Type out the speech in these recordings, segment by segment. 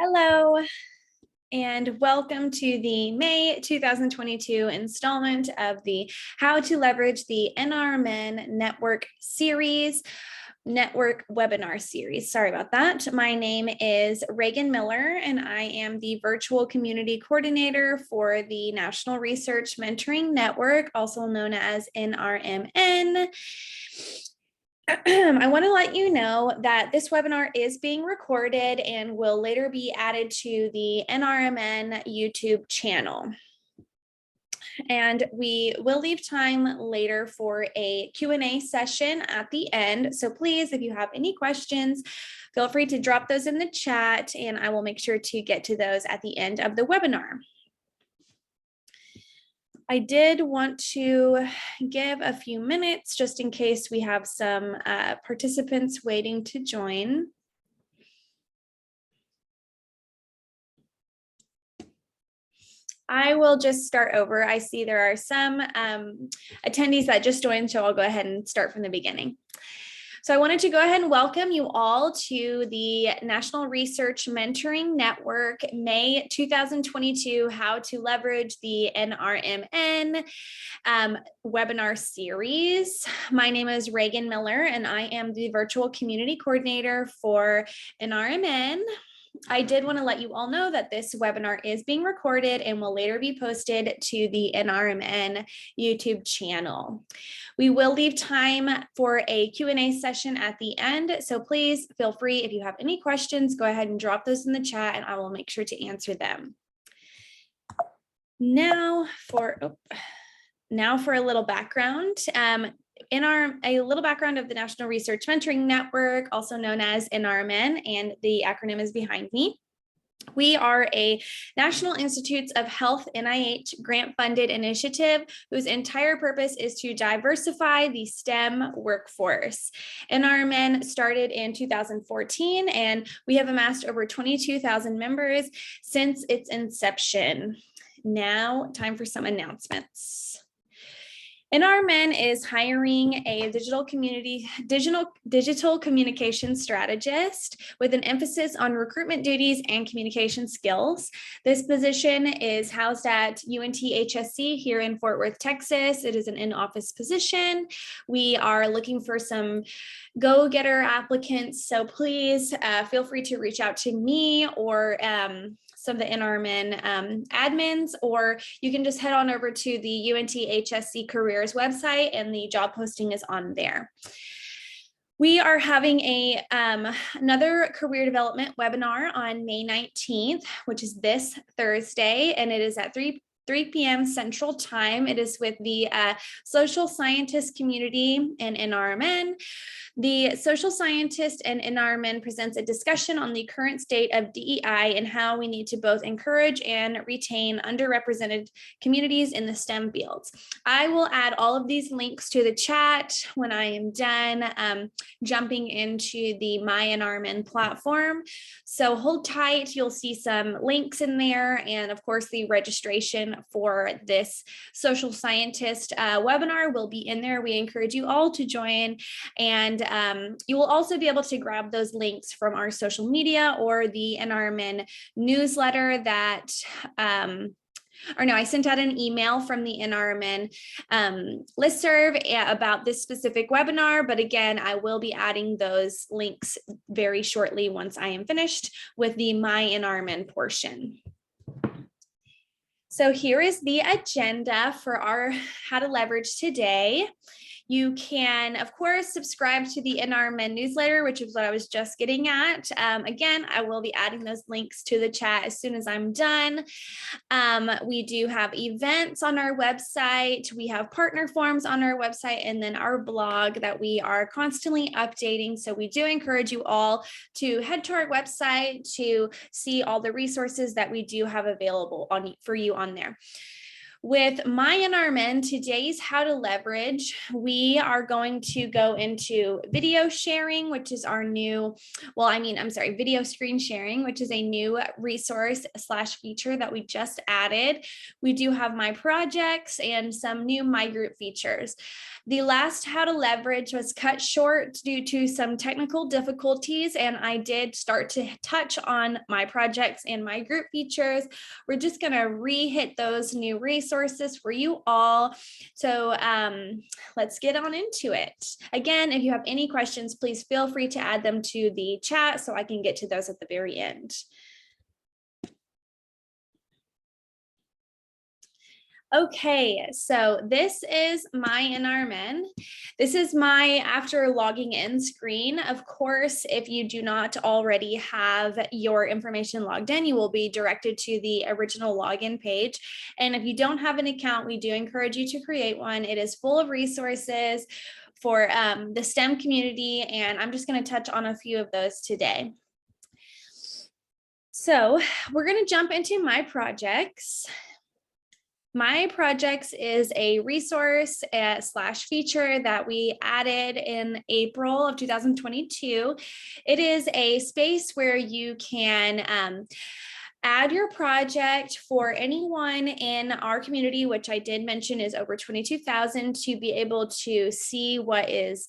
Hello, and welcome to the May 2022 installment of the How to Leverage the NRMN Network webinar series. Sorry about that. My name is Reagan Miller, and I am the Virtual Community Coordinator for the National Research Mentoring Network, also known as NRMN. I want to let you know that this webinar is being recorded and will later be added to the NRMN YouTube channel. And we will leave time later for a Q&A session at the end. So please, if you have any questions, feel free to drop those in the chat and I will make sure to get to those at the end of the webinar. I did want to give a few minutes just in case we have some participants waiting to join. I will just start over. I see there are some attendees that just joined, so I'll go ahead and start from the beginning. So I wanted to go ahead and welcome you all to the National Research Mentoring Network, May 2022, How to Leverage the NRMN webinar series. My name is Reagan Miller, and I am the Virtual Community Coordinator for NRMN. I did want to let you all know that this webinar is being recorded and will later be posted to the NRMN YouTube channel. We will leave time for a Q&A session at the end, so please feel free, if you have any questions, go ahead and drop those in the chat and I will make sure to answer them. Now for a little background. A little background of the National Research Mentoring Network, also known as NRMN, and the acronym is behind me. We are a National Institutes of Health NIH grant-funded initiative whose entire purpose is to diversify the STEM workforce. NRMN started in 2014, and we have amassed over 22,000 members since its inception. Now, time for some announcements. NRMN is hiring a digital communication strategist with an emphasis on recruitment duties and communication skills. This position is housed at UNT-HSC here in Fort Worth, Texas. It is an in-office position. We are looking for some go-getter applicants, so please feel free to reach out to me or some of the NRMN admins, or you can just head on over to the UNT-HSC careers website and the job posting is on there. We are having another career development webinar on May 19th, which is this Thursday, and it is at 3 p.m. Central Time. It is with the social scientist community in NRMN. The social scientist and NRMN presents a discussion on the current state of DEI and how we need to both encourage and retain underrepresented communities in the STEM fields. I will add all of these links to the chat when I am done jumping into the MyNRMN platform. So hold tight, you'll see some links in there, and of course the registration for this social scientist webinar will be in there. We encourage you all to join, and you will also be able to grab those links from our social media or the NRMN newsletter that I sent out an email from the NRMN listserv about this specific webinar, but again, I will be adding those links very shortly once I am finished with the MyNRMN portion. So here is the agenda for our How to Leverage today. You can, of course, subscribe to the NRMN newsletter, which is what I was just getting at. Again, I will be adding those links to the chat as soon as I'm done. We do have events on our website. We have partner forums on our website, and then our blog that we are constantly updating. So we do encourage you all to head to our website to see all the resources that we do have available for you on there. With MyNRMN, today's how to leverage, we are going to go into video sharing, which is our new, video screen sharing, which is a new resource / feature that we just added. We do have my projects and some new My Group features. The last how to leverage was cut short due to some technical difficulties, and I did start to touch on my projects and My Group features. We're just going to re-hit those new resources for you all. So let's get on into it. Again, if you have any questions, please feel free to add them to the chat so I can get to those at the very end. Okay, so this is my NRMN. This is my after logging in screen. Of course, if you do not already have your information logged in, you will be directed to the original login page. And if you don't have an account, we do encourage you to create one. It is full of resources for the STEM community, and I'm just going to touch on a few of those today. So we're going to jump into my projects. My projects is a resource / feature that we added in April of 2022. It is a space where you can add your project for anyone in our community, which I did mention is over 22,000, to be able to see what is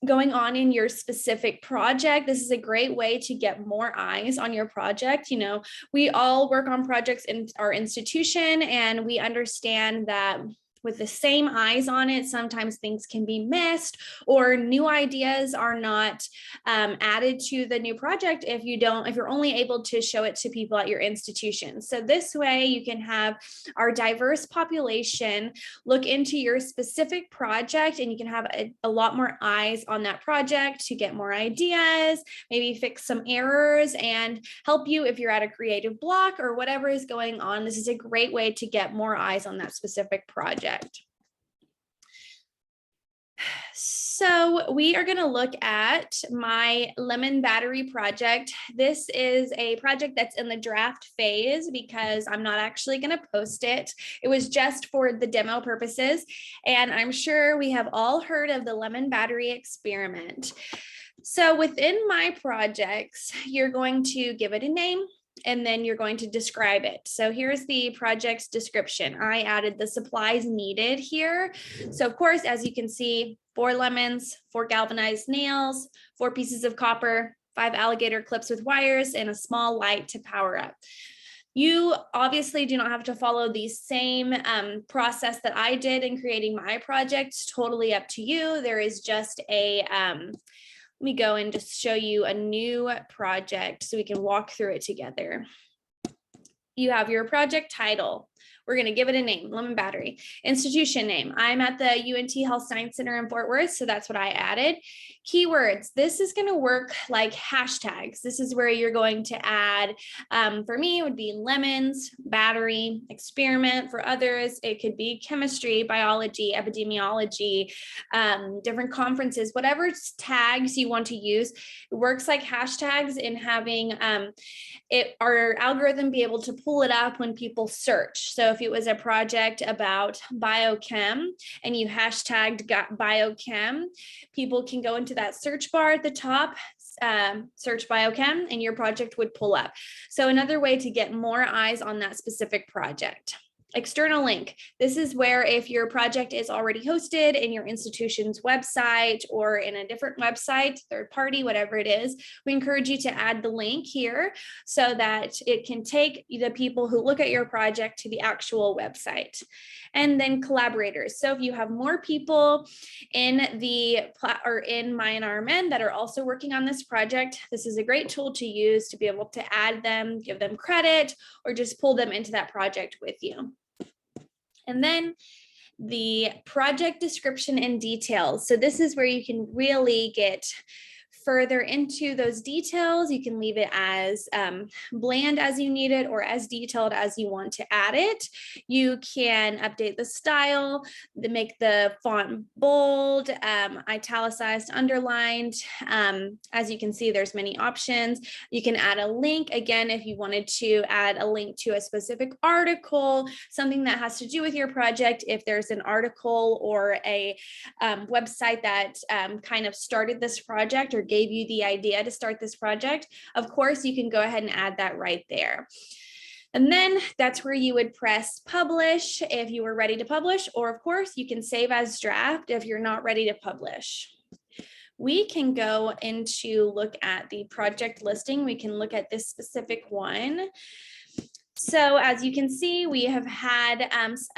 going on in your specific project. This is a great way to get more eyes on your project. You know, we all work on projects in our institution, and we understand that with the same eyes on it, sometimes things can be missed or new ideas are not added to the new project if you're only able to show it to people at your institution. So this way you can have our diverse population look into your specific project, and you can have a lot more eyes on that project to get more ideas, maybe fix some errors, and help you if you're at a creative block or whatever is going on. This is a great way to get more eyes on that specific project. So we are going to look at my lemon battery project. This is a project that's in the draft phase because I'm not actually going to post it. It was just for the demo purposes. And I'm sure we have all heard of the lemon battery experiment. So within my projects, you're going to give it a name, and then you're going to describe it. So here's the project's description. I added the supplies needed here. So of course, as you can see, 4 lemons, 4 galvanized nails, 4 pieces of copper, 5 alligator clips with wires, and a small light to power up. You obviously do not have to follow the same process that I did in creating my project. It's totally up to you. There is just a let me go and just show you a new project so we can walk through it together. You have your project title. We're going to give it a name, lemon battery. Institution name. I'm at the UNT Health Science Center in Fort Worth, so that's what I added. Keywords. This is going to work like hashtags. This is where you're going to add, for me, it would be lemons, battery, experiment. For others, it could be chemistry, biology, epidemiology, different conferences, whatever tags you want to use. It works like hashtags in having our algorithm be able to pull it up when people search. So if it was a project about biochem and you hashtagged biochem, people can go into that search bar at the top, search biochem, and your project would pull up. So another way to get more eyes on that specific project. External link. This is where if your project is already hosted in your institution's website or in a different website, third party, whatever it is, we encourage you to add the link here so that it can take the people who look at your project to the actual website. And then collaborators. So if you have more people in MyNRMN that are also working on this project, this is a great tool to use to be able to add them, give them credit, or just pull them into that project with you. And then the project description and details. So this is where you can really get further into those details, you can leave it as bland as you need it or as detailed as you want to add it. You can update the style, make the font bold, italicized, underlined. As you can see, there's many options. You can add a link. Again, if you wanted to add a link to a specific article, something that has to do with your project, if there's an article or a website that kind of started this project or gave you the idea to start this project, of course, you can go ahead and add that right there. And then that's where you would press publish if you were ready to publish, or of course, you can save as draft if you're not ready to publish. We can go into look at the project listing. We can look at this specific one. So as you can see, we have had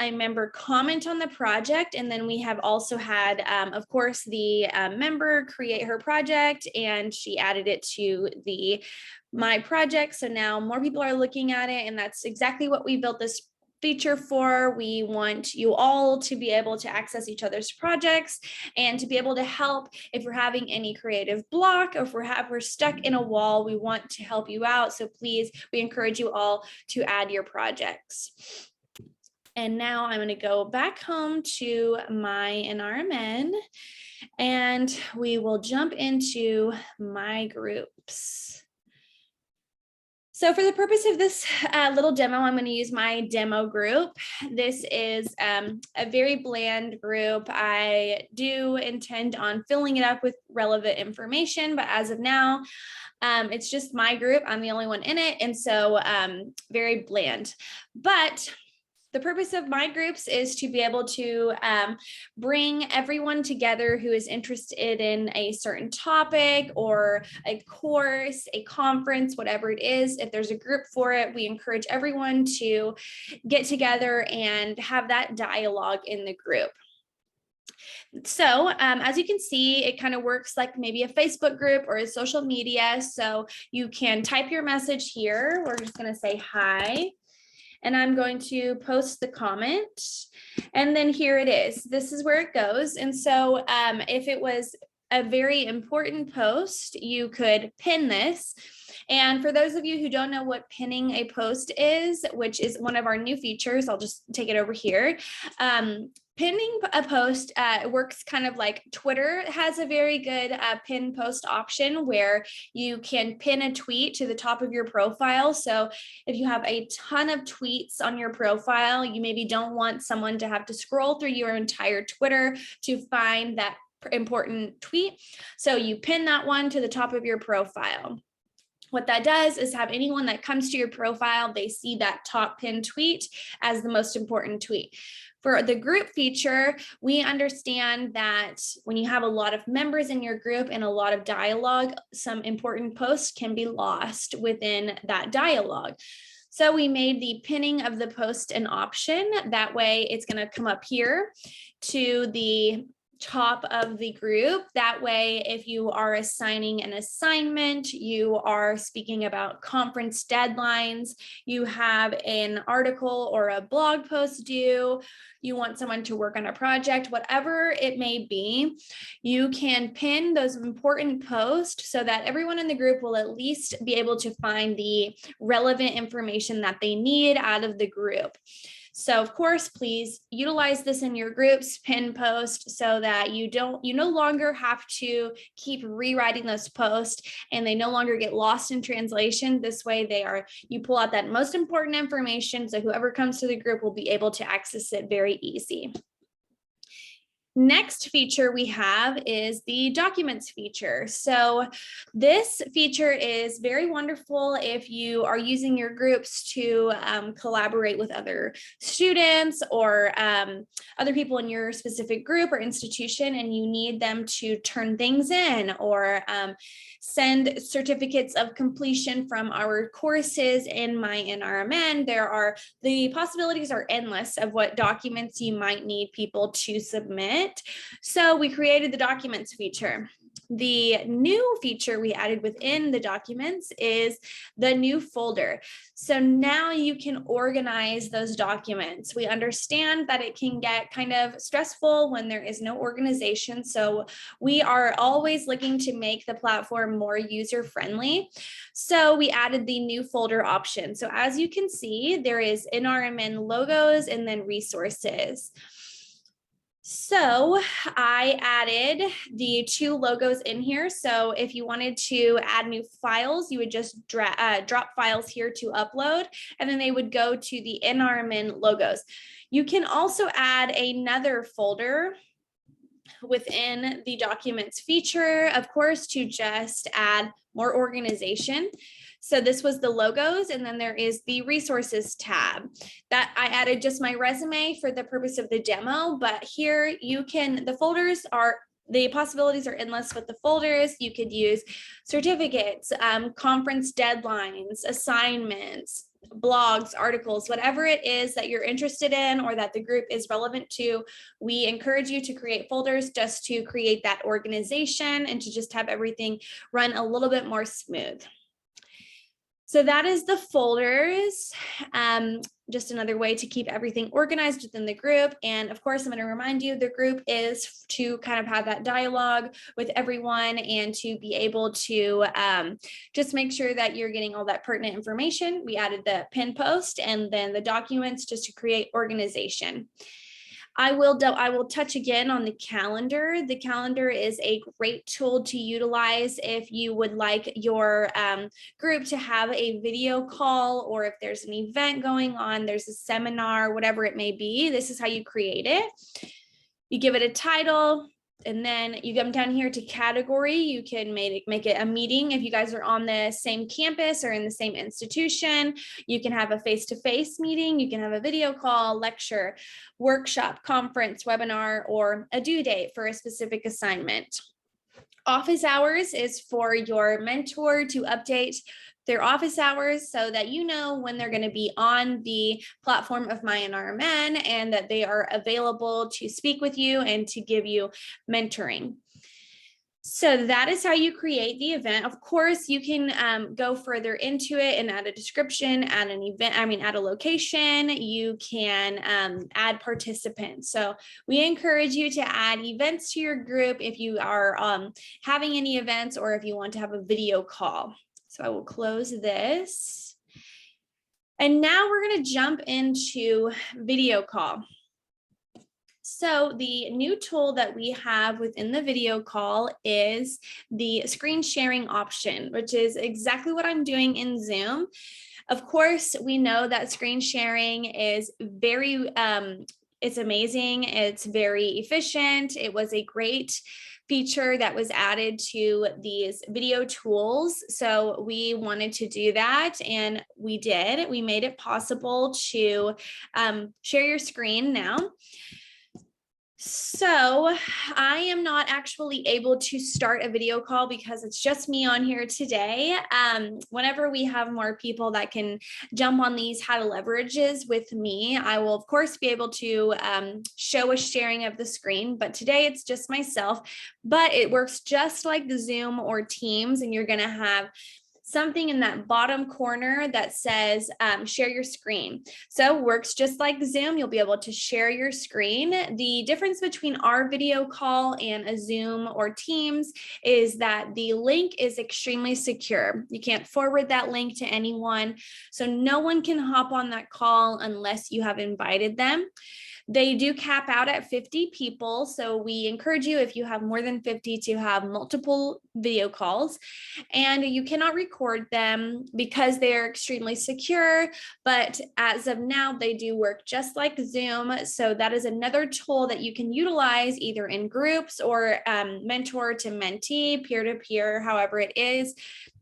a member comment on the project, and then we have also had, of course, the member create her project, and she added it to the My Project. So now more people are looking at it, and that's exactly what we built this feature for. We want you all to be able to access each other's projects and to be able to help if we're having any creative block, or if we're stuck in a wall, we want to help you out. So please, we encourage you all to add your projects. And now I'm going to go back home to MyNRMN, and we will jump into my groups. So for the purpose of this little demo, I'm going to use my demo group. This is a very bland group. I do intend on filling it up with relevant information, but as of now, it's just my group. I'm the only one in it, and so very bland. But the purpose of my groups is to be able to bring everyone together who is interested in a certain topic or a course, a conference, whatever it is. If there's a group for it, we encourage everyone to get together and have that dialogue in the group. So as you can see, it kind of works like maybe a Facebook group or a social media. So you can type your message here. We're just going to say hi. And I'm going to post the comment, and then here it is. This is where it goes. And so if it was a very important post, you could pin this. And for those of you who don't know what pinning a post is, which is one of our new features, I'll just take it over here. Pinning a post works kind of like Twitter has a very good pin post option where you can pin a tweet to the top of your profile. So if you have a ton of tweets on your profile, you maybe don't want someone to have to scroll through your entire Twitter to find that important tweet. So you pin that one to the top of your profile. What that does is have anyone that comes to your profile, they see that top pinned tweet as the most important tweet. For the group feature, we understand that when you have a lot of members in your group and a lot of dialogue, some important posts can be lost within that dialogue. So we made the pinning of the post an option. That way it's going to come up here to the top of the group. That way, if you are assigning an assignment, you are speaking about conference deadlines, you have an article or a blog post due, you want someone to work on a project, whatever it may be, you can pin those important posts so that everyone in the group will at least be able to find the relevant information that they need out of the group. So of course, please utilize this in your groups, pin post, so that you no longer have to keep rewriting those posts and they no longer get lost in translation. This way you pull out that most important information. So whoever comes to the group will be able to access it very easy. Next feature we have is the documents feature. So this feature is very wonderful if you are using your groups to collaborate with other students or other people in your specific group or institution, and you need them to turn things in or send certificates of completion from our courses in MyNRMN. The possibilities are endless of what documents you might need people to submit. So we created the documents feature. The new feature we added within the documents is the new folder. So now you can organize those documents. We understand that it can get kind of stressful when there is no organization. So we are always looking to make the platform more user-friendly. So we added the new folder option. So as you can see, there is NRMN logos and then resources. So I added the 2 logos in here. So if you wanted to add new files, you would just drop files here to upload, and then they would go to the NRMN logos. You can also add another folder within the documents feature, of course, to just add more organization. So this was the logos, and then there is the resources tab that I added just my resume for the purpose of the demo, but here you can, the folders are, the possibilities are endless with the folders. You could use certificates, conference deadlines, assignments, blogs, articles, whatever it is that you're interested in or that the group is relevant to. We encourage you to create folders just to create that organization and to just have everything run a little bit more smooth. So that is the folders, just another way to keep everything organized within the group. And of course, I'm going to remind you, the group is to kind of have that dialogue with everyone and to be able to just make sure that you're getting all that pertinent information. We added the pin post and then the documents just to create organization. I will touch again on the calendar. The calendar is a great tool to utilize if you would like your group to have a video call, or if there's an event going on, there's a seminar, whatever it may be. This is how you create it. You give it a title, and then you come down here to category. You can make it a meeting. If you guys are on the same campus or in the same institution, you can have a face-to-face meeting. You can have a video call, lecture, workshop, conference, webinar, or a due date for a specific assignment. Office hours is for your mentor to update their office hours so that you know when they're going to be on the platform of MyNRMN and that they are available to speak with you and to give you mentoring. So that is how you create the event. Of course, you can go further into it and add a description, add an event, add a location. You can add participants. So we encourage you to add events to your group if you are having any events or if you want to have a video call. So I will close this. And now we're going to jump into video call. So the new tool that we have within the video call is the screen sharing option, which is exactly what I'm doing in Zoom. Of course, we know that screen sharing is very, it's amazing. It's very efficient. It was a great feature that was added to these video tools. So we wanted to do that, and we did. We made it possible to share your screen now. So I am not actually able to start a video call because it's just me on here today. Whenever we have more people that can jump on these how to leverages with me, I will of course be able to show a sharing of the screen, but today it's just myself. But it works just like the Zoom or Teams, and you're going to have something in that bottom corner that says share your screen. So works just like Zoom. You'll be able to share your screen. The difference between our video call and a Zoom or Teams is that the link is extremely secure. You can't forward that link to anyone. So no one can hop on that call unless you have invited them. They do cap out at 50 people. So we encourage you, if you have more than 50, to have multiple video calls, and you cannot record them because they're extremely secure. But as of now, they do work just like Zoom. So that is another tool that you can utilize either in groups or mentor to mentee, peer-to-peer, however it is.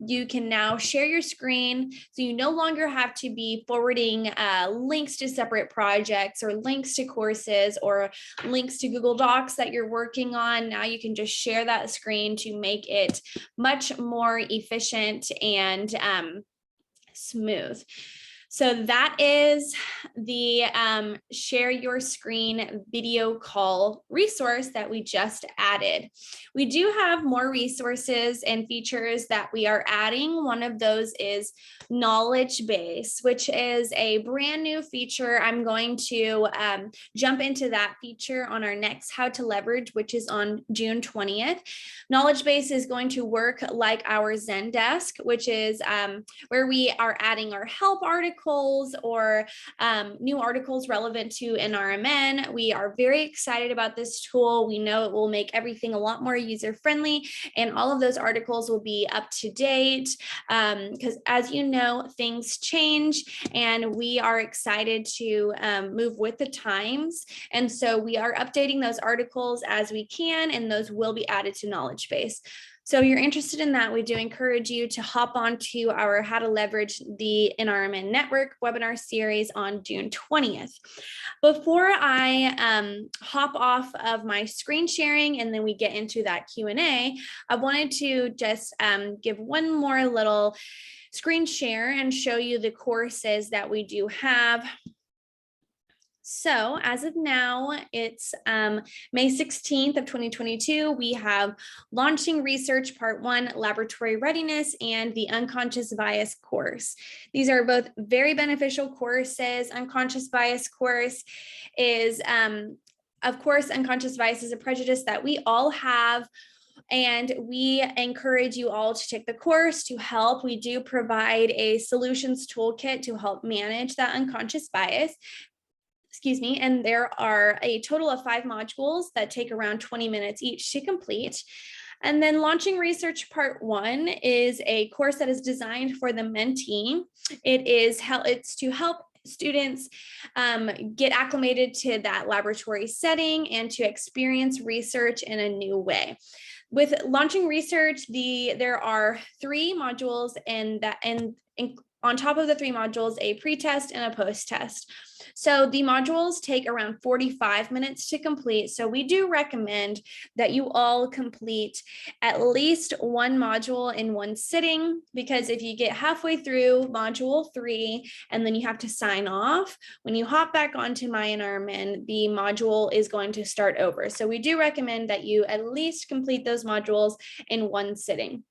You can now share your screen. So you no longer have to be forwarding links to separate projects or links to courses or links to Google Docs that you're working on. Now you can just share that screen to make it much more efficient and smooth. So that is the share your screen video call resource that we just added. We do have more resources and features that we are adding. One of those is knowledge base, which is a brand new feature. I'm going to jump into that feature on our next How to Leverage, which is on June 20th. Knowledge base is going to work like our Zendesk, which is where we are adding our help articles or new articles relevant to NRMN. We are very excited about this tool. We know it will make everything a lot more user-friendly, and all of those articles will be up to date because, as you know, things change, and we are excited to move with the times. And so we are updating those articles as we can, and those will be added to knowledge base. So if you're interested in that, we do encourage you to hop onto our How to Leverage the NRMN Network webinar series on June 20th. Before I hop off of my screen sharing and then we get into that Q&A, I wanted to just give one more little screen share and show you the courses that we do have. So as of now, it's May 16th of 2022. We have Launching Research Part 1, Laboratory Readiness, and the Unconscious Bias course. These are both very beneficial courses. Unconscious Bias course is, of course, unconscious bias is a prejudice that we all have, and we encourage you all to take the course to help. We do provide a solutions toolkit to help manage that unconscious bias. Excuse me, and there are a total of 5 modules that take around 20 minutes each to complete. And then Launching Research Part 1 is a course that is designed for the mentee. It's to help students get acclimated to that laboratory setting and to experience research in a new way. With Launching Research, there are 3 modules, and on top of the 3 modules, a pre-test and a post-test. So the modules take around 45 minutes to complete. So we do recommend that you all complete at least 1 module in 1 sitting, because if you get halfway through module 3 and then you have to sign off, when you hop back onto MyNRMN, the module is going to start over. So we do recommend that you at least complete those modules in 1 sitting.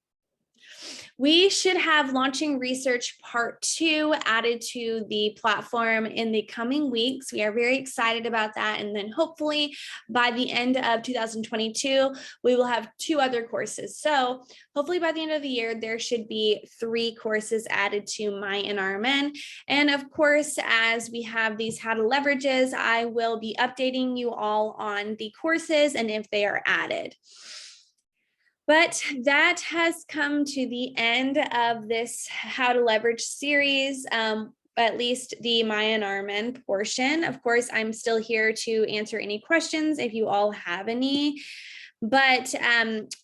We should have Launching Research Part 2 added to the platform in the coming weeks. We are very excited about that. And then hopefully by the end of 2022, we will have 2 other courses. So hopefully by the end of the year, there should be 3 courses added to MyNRMN. And of course, as we have these How to Leverages, I will be updating you all on the courses and if they are added. But that has come to the end of this How to Leverage series, at least the MyNRMN portion. Of course, I'm still here to answer any questions if you all have any. But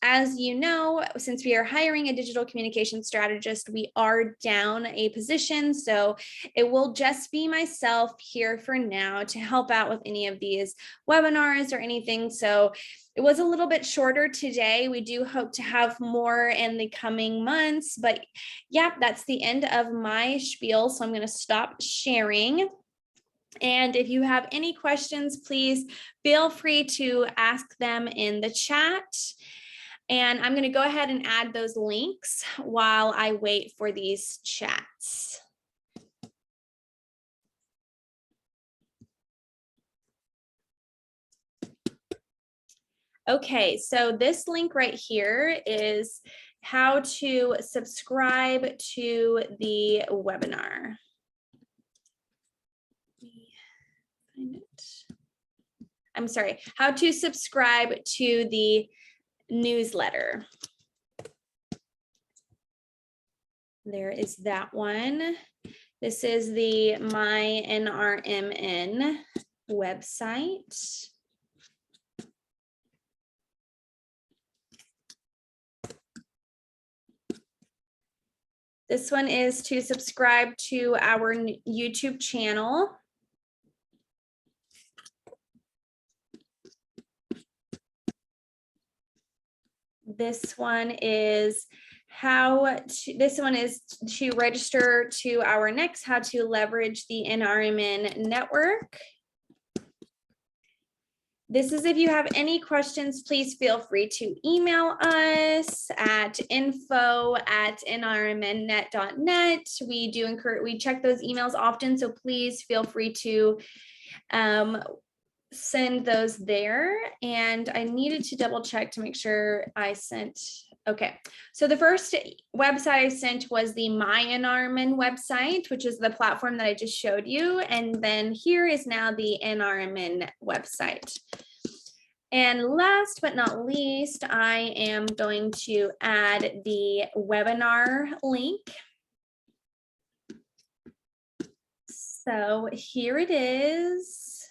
as you know, since we are hiring a digital communication strategist, we are down a position. So it will just be myself here for now to help out with any of these webinars or anything. So it was a little bit shorter today. We do hope to have more in the coming months. But yeah, that's the end of my spiel. So I'm going to stop sharing. And if you have any questions, please feel free to ask them in the chat. And I'm going to go ahead and add those links while I wait for these chats. Okay, so this link right here is how to subscribe to the webinar. I'm sorry, how to subscribe to the newsletter. There is that one. This is the MyNRMN website. This one is to subscribe to our YouTube channel. This one is this one is to register to our next how to leverage the NRMN network. This is if you have any questions, please feel free to email us at info@nrmnnet.net. We check those emails often, so please feel free to send those there. And I needed to double check to make sure I sent. Okay, so the first website I sent was the MyNRMN website, which is the platform that I just showed you. And then here is now the NRMN website. And last but not least, I am going to add the webinar link. So here it is.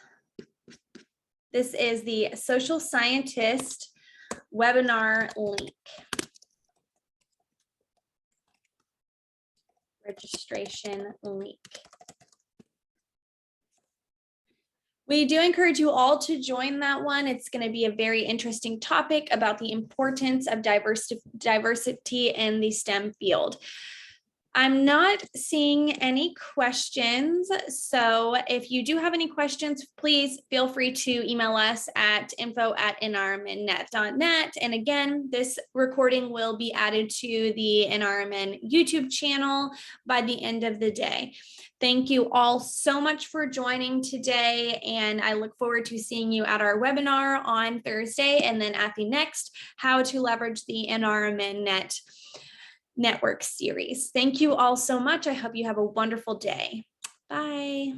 This is the social scientist webinar link. Registration link. We do encourage you all to join that one. It's going to be a very interesting topic about the importance of diversity in the STEM field. I'm not seeing any questions, so if you do have any questions, please feel free to email us at info@nrmnnet.net. And again, this recording will be added to the NRMN YouTube channel by the end of the day. Thank you all so much for joining today, and I look forward to seeing you at our webinar on Thursday and then at the next How to Leverage the NRMN Network series. Thank you all so much. I hope you have a wonderful day. Bye.